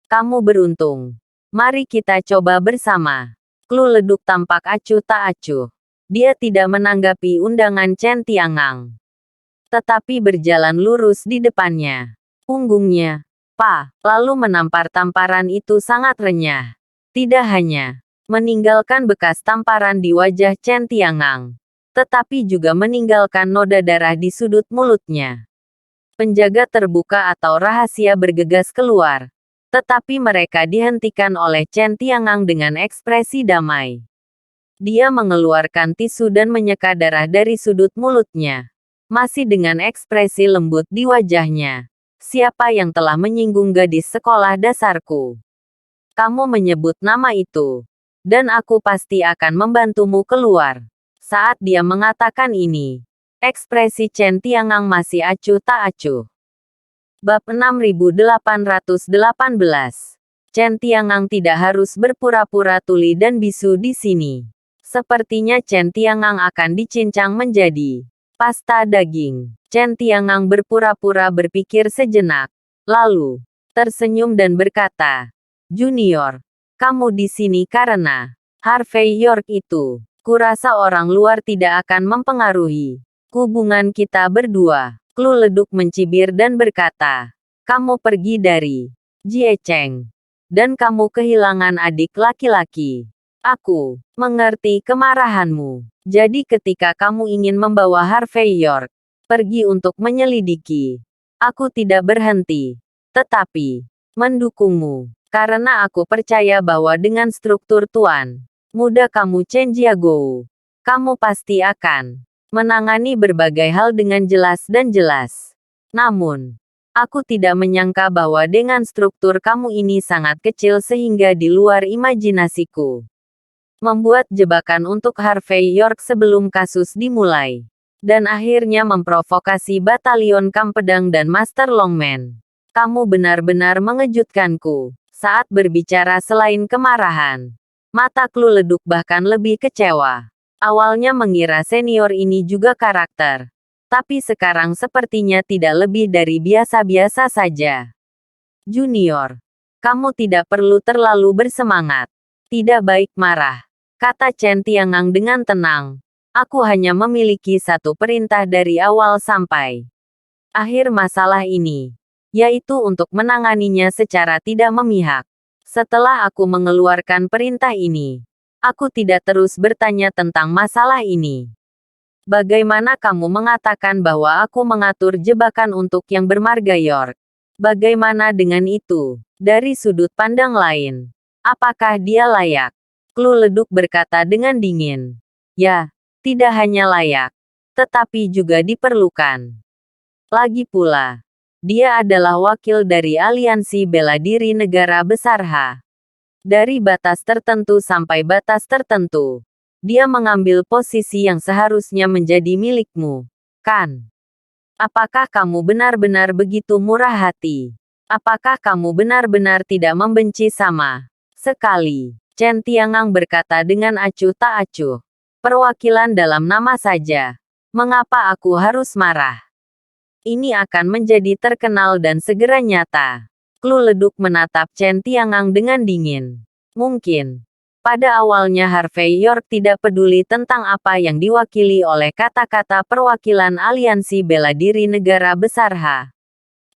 "Kamu beruntung. Mari kita coba bersama." Kluleduk tampak acuh tak acuh. Dia tidak menanggapi undangan Chen Tiangang. Tetapi berjalan lurus di depannya. Punggungnya, lalu menampar tamparan itu sangat renyah. Tidak hanya meninggalkan bekas tamparan di wajah Chen Tiangang, tetapi juga meninggalkan noda darah di sudut mulutnya. Penjaga terbuka atau rahasia bergegas keluar, tetapi mereka dihentikan oleh Chen Tiangang dengan ekspresi damai. Dia mengeluarkan tisu dan menyeka darah dari sudut mulutnya. Masih dengan ekspresi lembut di wajahnya. Siapa yang telah menyinggung gadis sekolah dasarku? Kamu menyebut nama itu. Dan aku pasti akan membantumu keluar. Saat dia mengatakan ini, ekspresi Chen Tiangang masih acuh tak acuh. Bab 6818. Chen Tiangang tidak harus berpura-pura tuli dan bisu di sini. Sepertinya Chen Tiangang akan dicincang menjadi pasta daging. Chen Tiangang berpura-pura berpikir sejenak, lalu tersenyum dan berkata, "Junior, kamu di sini karena Harvey York itu. Kurasa orang luar tidak akan mempengaruhi hubungan kita berdua." Klu Leduk mencibir dan berkata, "Kamu pergi dari Jie Cheng. Dan kamu kehilangan adik laki-laki. Aku mengerti kemarahanmu. Jadi ketika kamu ingin membawa Harvey York pergi untuk menyelidiki, aku tidak berhenti, tetapi mendukungmu. Karena aku percaya bahwa dengan struktur tuan muda kamu Chen Jiagou, kamu pasti akan menangani berbagai hal dengan jelas dan jelas. Namun, aku tidak menyangka bahwa dengan struktur kamu ini sangat kecil sehingga di luar imajinasiku. Membuat jebakan untuk Harvey York sebelum kasus dimulai. Dan akhirnya memprovokasi batalion Kampedang dan Master Longman. Kamu benar-benar mengejutkanku." Saat berbicara selain kemarahan, mata Klu Leduk bahkan lebih kecewa. Awalnya mengira senior ini juga karakter. Tapi sekarang sepertinya tidak lebih dari biasa-biasa saja. "Junior, kamu tidak perlu terlalu bersemangat. Tidak baik marah," kata Chen Tiangang dengan tenang. "Aku hanya memiliki satu perintah dari awal sampai akhir masalah ini, yaitu untuk menanganinya secara tidak memihak. Setelah aku mengeluarkan perintah ini, aku tidak terus bertanya tentang masalah ini. Bagaimana kamu mengatakan bahwa aku mengatur jebakan untuk yang bermarga York? Bagaimana dengan itu? Dari sudut pandang lain, apakah dia layak?" Klu Leduk berkata dengan dingin. "Ya, tidak hanya layak, tetapi juga diperlukan. Lagi pula, dia adalah wakil dari aliansi bela diri negara besar H. Dari batas tertentu sampai batas tertentu, dia mengambil posisi yang seharusnya menjadi milikmu, kan? Apakah kamu benar-benar begitu murah hati? Apakah kamu benar-benar tidak membenci sama sekali?" Chen Tiangang berkata dengan acuh tak acuh. "Perwakilan dalam nama saja. Mengapa aku harus marah? Ini akan menjadi terkenal dan segera nyata." Klu Leduk menatap Chen Tiangang dengan dingin. Mungkin pada awalnya Harvey York tidak peduli tentang apa yang diwakili oleh kata-kata perwakilan aliansi bela diri negara besar H.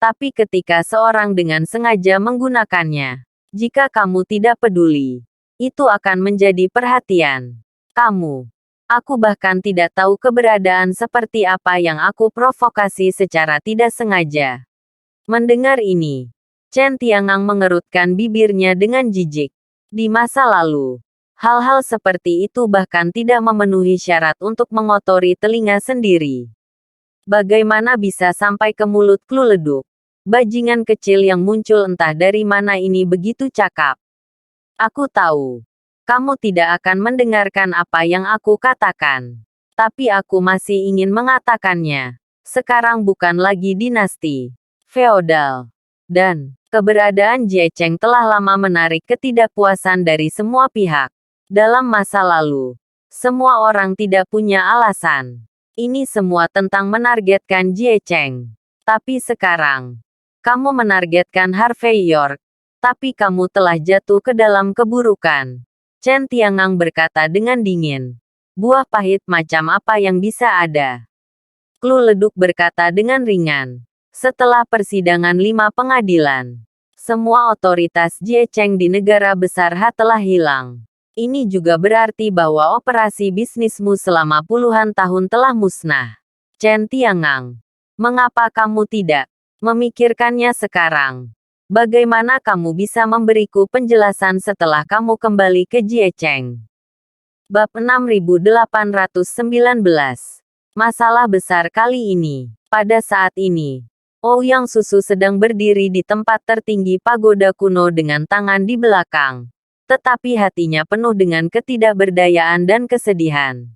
Tapi ketika seorang dengan sengaja menggunakannya, jika kamu tidak peduli, itu akan menjadi perhatian kamu. Aku bahkan tidak tahu keberadaan seperti apa yang aku provokasi secara tidak sengaja." Mendengar ini, Chen Tiangang mengerutkan bibirnya dengan jijik. Di masa lalu, hal-hal seperti itu bahkan tidak memenuhi syarat untuk mengotori telinga sendiri. Bagaimana bisa sampai ke mulut Klu Leduk? Bajingan kecil yang muncul entah dari mana ini begitu cakap. "Aku tahu. Kamu tidak akan mendengarkan apa yang aku katakan. Tapi aku masih ingin mengatakannya. Sekarang bukan lagi dinasti feodal. Dan keberadaan Jie Cheng telah lama menarik ketidakpuasan dari semua pihak. Dalam masa lalu, semua orang tidak punya alasan. Ini semua tentang menargetkan Jie Cheng. Tapi sekarang, kamu menargetkan Harvey York. Tapi kamu telah jatuh ke dalam keburukan." Chen Tiangang berkata dengan dingin. "Buah pahit macam apa yang bisa ada?" Klu Leduk berkata dengan ringan. "Setelah persidangan 5 pengadilan, semua otoritas Jie Cheng di negara besar H telah hilang. Ini juga berarti bahwa operasi bisnismu selama puluhan tahun telah musnah. Chen Tiangang, mengapa kamu tidak memikirkannya sekarang? Bagaimana kamu bisa memberiku penjelasan setelah kamu kembali ke Jiecheng? Bab 6819. Masalah besar kali ini. Pada saat ini, Ouyang Susu sedang berdiri di tempat tertinggi pagoda kuno dengan tangan di belakang. Tetapi hatinya penuh dengan ketidakberdayaan dan kesedihan.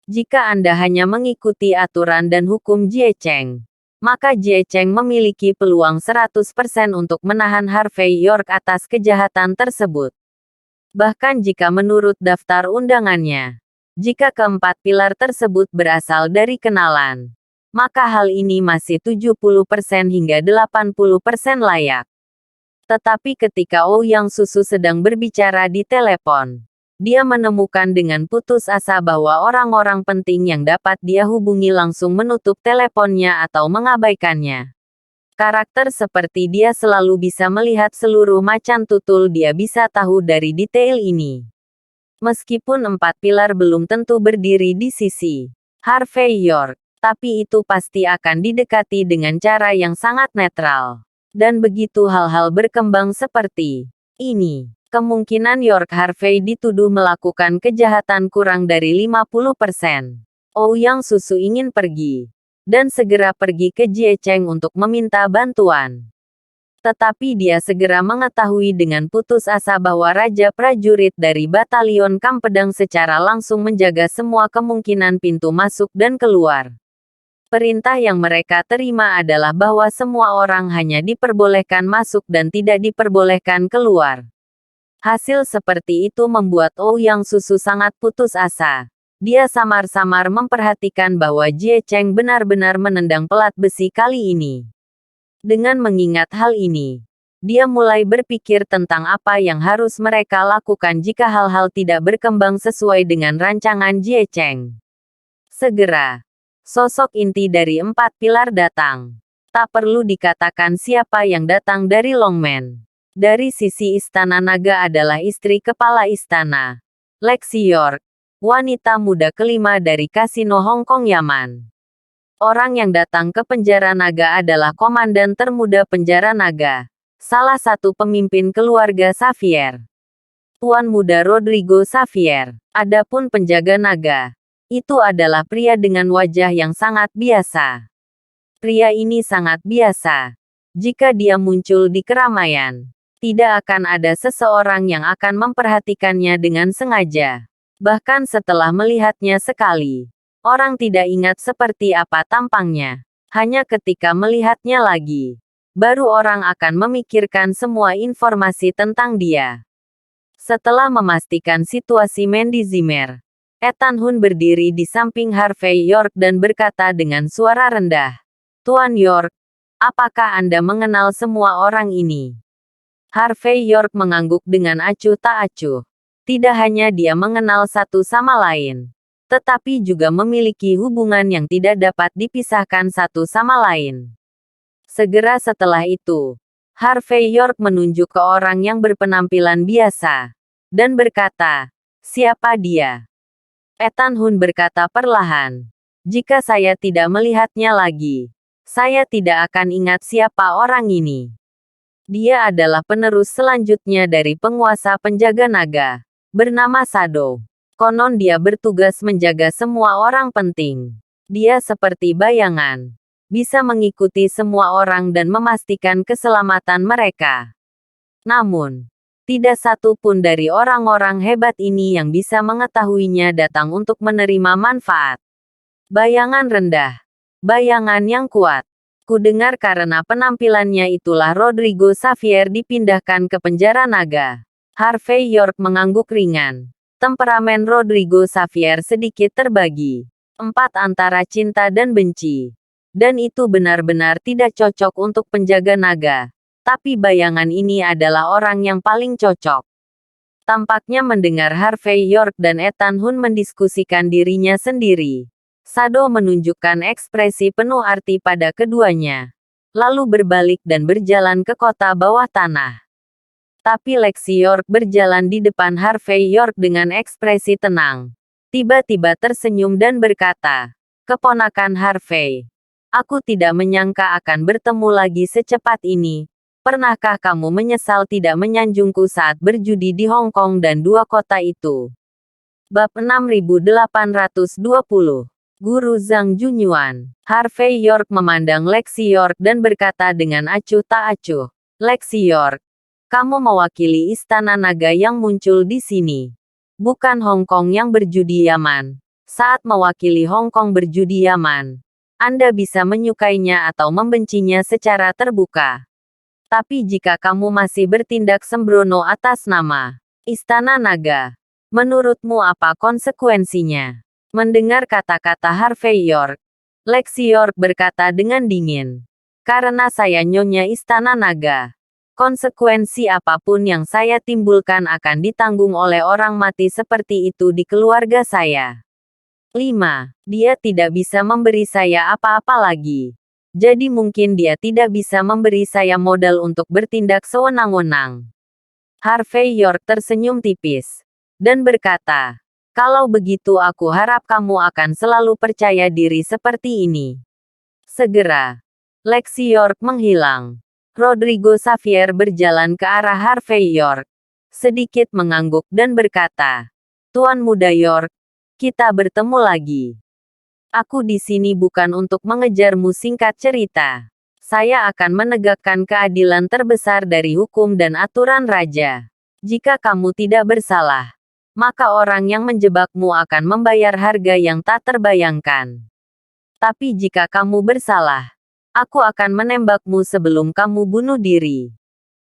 Jika Anda hanya mengikuti aturan dan hukum Jiecheng, maka Jiecheng memiliki peluang 100% untuk menahan Harvey York atas kejahatan tersebut. Bahkan jika menurut daftar undangannya, jika keempat pilar tersebut berasal dari kenalan, maka hal ini masih 70% hingga 80% layak. Tetapi ketika Ouyang Susu sedang berbicara di telepon, dia menemukan dengan putus asa bahwa orang-orang penting yang dapat dia hubungi langsung menutup teleponnya atau mengabaikannya. Karakter seperti dia selalu bisa melihat seluruh macan tutul, dia bisa tahu dari detail ini. Meskipun empat pilar belum tentu berdiri di sisi Harvey York, tapi itu pasti akan didekati dengan cara yang sangat netral. Dan begitu hal-hal berkembang seperti ini, kemungkinan York Harvey dituduh melakukan kejahatan kurang dari 50%. Ouyang Susu ingin pergi, dan segera pergi ke Jiecheng untuk meminta bantuan. Tetapi dia segera mengetahui dengan putus asa bahwa Raja Prajurit dari Batalion Kampedang secara langsung menjaga semua kemungkinan pintu masuk dan keluar. Perintah yang mereka terima adalah bahwa semua orang hanya diperbolehkan masuk dan tidak diperbolehkan keluar. Hasil seperti itu membuat Ouyang Susu sangat putus asa. Dia samar-samar memperhatikan bahwa Jiecheng benar-benar menendang pelat besi kali ini. Dengan mengingat hal ini, dia mulai berpikir tentang apa yang harus mereka lakukan jika hal-hal tidak berkembang sesuai dengan rancangan Jiecheng. Segera, sosok inti dari empat pilar datang. Tak perlu dikatakan siapa yang datang dari Longmen. Dari sisi Istana Naga adalah istri kepala istana, Lexi York, wanita muda kelima dari kasino Hong Kong Yaman. Orang yang datang ke penjara naga adalah komandan termuda penjara naga, salah satu pemimpin keluarga Xavier, Tuan Muda Rodrigo Xavier. Adapun penjaga naga, itu adalah pria dengan wajah yang sangat biasa. Pria ini sangat biasa. Jika dia muncul di keramaian, tidak akan ada seseorang yang akan memperhatikannya dengan sengaja. Bahkan setelah melihatnya sekali, orang tidak ingat seperti apa tampangnya. Hanya ketika melihatnya lagi, baru orang akan memikirkan semua informasi tentang dia. Setelah memastikan situasi Mandy Zimmer, Ethan Hun berdiri di samping Harvey York dan berkata dengan suara rendah, "Tuan York, apakah Anda mengenal semua orang ini?" Harvey York mengangguk dengan acuh tak acuh. Tidak hanya dia mengenal satu sama lain, tetapi juga memiliki hubungan yang tidak dapat dipisahkan satu sama lain. Segera setelah itu, Harvey York menunjuk ke orang yang berpenampilan biasa, dan berkata, "Siapa dia?" Ethan Hun berkata perlahan, "Jika saya tidak melihatnya lagi, saya tidak akan ingat siapa orang ini. Dia adalah penerus selanjutnya dari penguasa penjaga naga, bernama Sado. Konon dia bertugas menjaga semua orang penting. Dia seperti bayangan, bisa mengikuti semua orang dan memastikan keselamatan mereka. Namun, tidak satu pun dari orang-orang hebat ini yang bisa mengetahuinya datang untuk menerima manfaat. Bayangan rendah, bayangan yang kuat. Kudengar karena penampilannya itulah Rodrigo Xavier dipindahkan ke penjara naga." Harvey York mengangguk ringan. Temperamen Rodrigo Xavier sedikit terbagi. 4 antara cinta dan benci. Dan itu benar-benar tidak cocok untuk penjaga naga. Tapi bayangan ini adalah orang yang paling cocok. Tampaknya mendengar Harvey York dan Ethan Hun mendiskusikan dirinya sendiri, Sado menunjukkan ekspresi penuh arti pada keduanya, lalu berbalik dan berjalan ke kota bawah tanah. Tapi Lexi York berjalan di depan Harvey York dengan ekspresi tenang. Tiba-tiba tersenyum dan berkata, "Keponakan Harvey, aku tidak menyangka akan bertemu lagi secepat ini. Pernahkah kamu menyesal tidak menyanjungku saat berjudi di Hong Kong dan dua kota itu?" Bab 6820. Guru Zhang Junyuan. Harvey York memandang Lexi York dan berkata dengan acuh tak acuh, "Lexi York, kamu mewakili Istana Naga yang muncul di sini. Bukan Hong Kong yang berjudi Yaman. Saat mewakili Hong Kong berjudi Yaman, Anda bisa menyukainya atau membencinya secara terbuka. Tapi jika kamu masih bertindak sembrono atas nama Istana Naga, menurutmu apa konsekuensinya?" Mendengar kata-kata Harvey York, Lexi York berkata dengan dingin, "Karena saya Nyonya Istana Naga, konsekuensi apapun yang saya timbulkan akan ditanggung oleh orang mati seperti itu di keluarga saya. 5. Dia tidak bisa memberi saya apa-apa lagi. Jadi mungkin dia tidak bisa memberi saya modal untuk bertindak sewenang-wenang." Harvey York tersenyum tipis dan berkata, "Kalau begitu aku harap kamu akan selalu percaya diri seperti ini." Segera, Lexi York menghilang. Rodrigo Xavier berjalan ke arah Harvey York, sedikit mengangguk dan berkata, "Tuan Muda York, kita bertemu lagi. Aku di sini bukan untuk mengejarmu singkat cerita. Saya akan menegakkan keadilan terbesar dari hukum dan aturan raja. Jika kamu tidak bersalah, maka orang yang menjebakmu akan membayar harga yang tak terbayangkan. Tapi jika kamu bersalah, aku akan menembakmu sebelum kamu bunuh diri."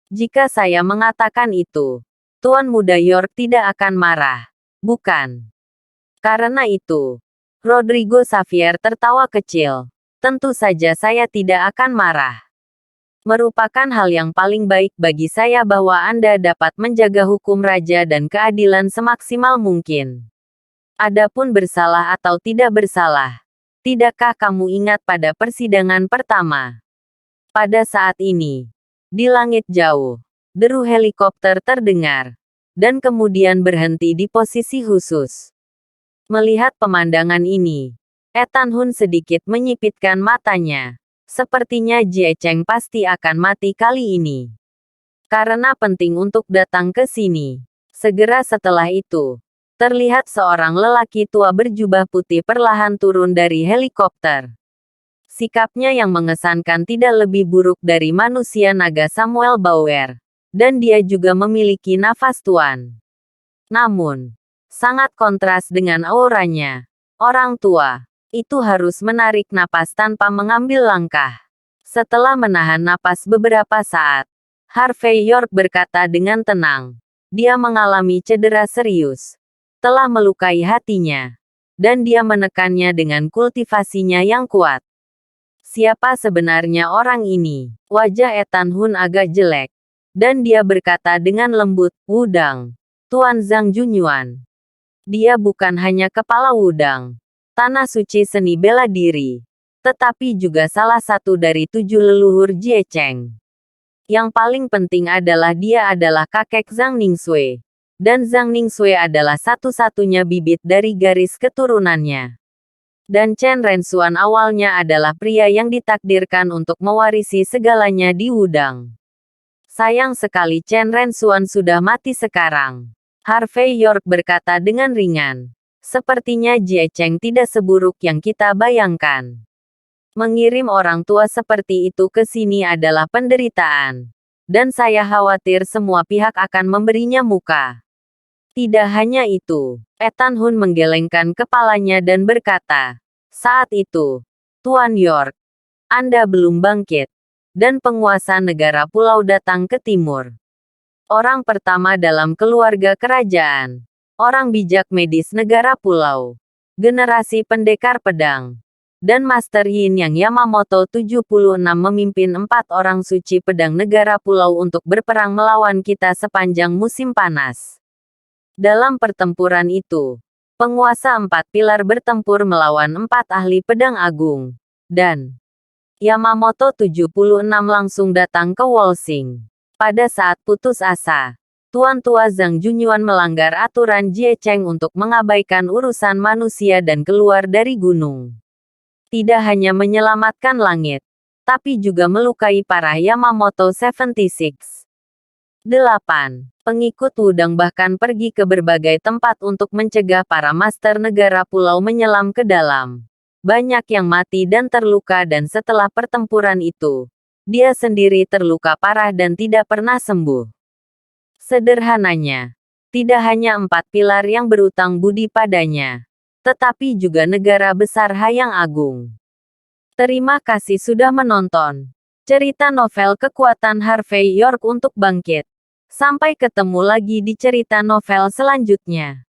Jika saya mengatakan itu, Tuan Muda York tidak akan marah, bukan? Karena itu, Rodrigo Xavier tertawa kecil. "Tentu saja saya tidak akan marah. Merupakan hal yang paling baik bagi saya bahwa Anda dapat menjaga hukum raja dan keadilan semaksimal mungkin. Adapun bersalah atau tidak bersalah, tidakkah kamu ingat pada persidangan pertama? Pada saat ini, di langit jauh, deru helikopter terdengar, dan kemudian berhenti di posisi khusus." Melihat pemandangan ini, Ethan Hun sedikit menyipitkan matanya. Sepertinya Jie Cheng pasti akan mati kali ini. Karena penting untuk datang ke sini. Segera setelah itu, terlihat seorang lelaki tua berjubah putih perlahan turun dari helikopter. Sikapnya yang mengesankan tidak lebih buruk dari manusia naga Samuel Bauer. Dan dia juga memiliki nafas tuan. Namun, sangat kontras dengan auranya. Orang tua itu harus menarik napas tanpa mengambil langkah. Setelah menahan napas beberapa saat, Harvey York berkata dengan tenang, "Dia mengalami cedera serius. Telah melukai hatinya. Dan dia menekannya dengan kultivasinya yang kuat." Siapa sebenarnya orang ini? Wajah Ethan Hun agak jelek. Dan dia berkata dengan lembut, "Wudang. Tuan Zhang Junyuan. Dia bukan hanya kepala Wudang, tanah suci seni bela diri, tetapi juga salah satu dari 7 leluhur Jie Cheng. Yang paling penting adalah dia adalah kakek Zhang Ningxue. Dan Zhang Ningxue adalah satu-satunya bibit dari garis keturunannya. Dan Chen Renxuan awalnya adalah pria yang ditakdirkan untuk mewarisi segalanya di Wudang. Sayang sekali Chen Renxuan sudah mati sekarang." Harvey York berkata dengan ringan. "Sepertinya Jie Cheng tidak seburuk yang kita bayangkan. Mengirim orang tua seperti itu ke sini adalah penderitaan. Dan saya khawatir semua pihak akan memberinya muka." Tidak hanya itu, Ethan Hun menggelengkan kepalanya dan berkata, "Saat itu, Tuan York, Anda belum bangkit. Dan penguasa negara pulau datang ke timur. Orang pertama dalam keluarga kerajaan. Orang bijak medis negara pulau. Generasi pendekar pedang. Dan Master Yin Yang Yamamoto 76 memimpin 4 orang suci pedang negara pulau untuk berperang melawan kita sepanjang musim panas. Dalam pertempuran itu, penguasa 4 pilar bertempur melawan 4 ahli pedang agung. Dan Yamamoto 76 langsung datang ke Wolsing. Pada saat putus asa, Tuan Tua Zhang Junyuan melanggar aturan Jie Cheng untuk mengabaikan urusan manusia dan keluar dari gunung. Tidak hanya menyelamatkan langit, tapi juga melukai parah Yamamoto 76. 8. Pengikut Wudang bahkan pergi ke berbagai tempat untuk mencegah para master negara pulau menyelam ke dalam. Banyak yang mati dan terluka dan setelah pertempuran itu, dia sendiri terluka parah dan tidak pernah sembuh. Sederhananya, tidak hanya 4 pilar yang berutang budi padanya, tetapi juga negara besar Hayang Agung. Terima kasih sudah menonton cerita novel Kekuatan Harvey York untuk Bangkit. Sampai ketemu lagi di cerita novel selanjutnya.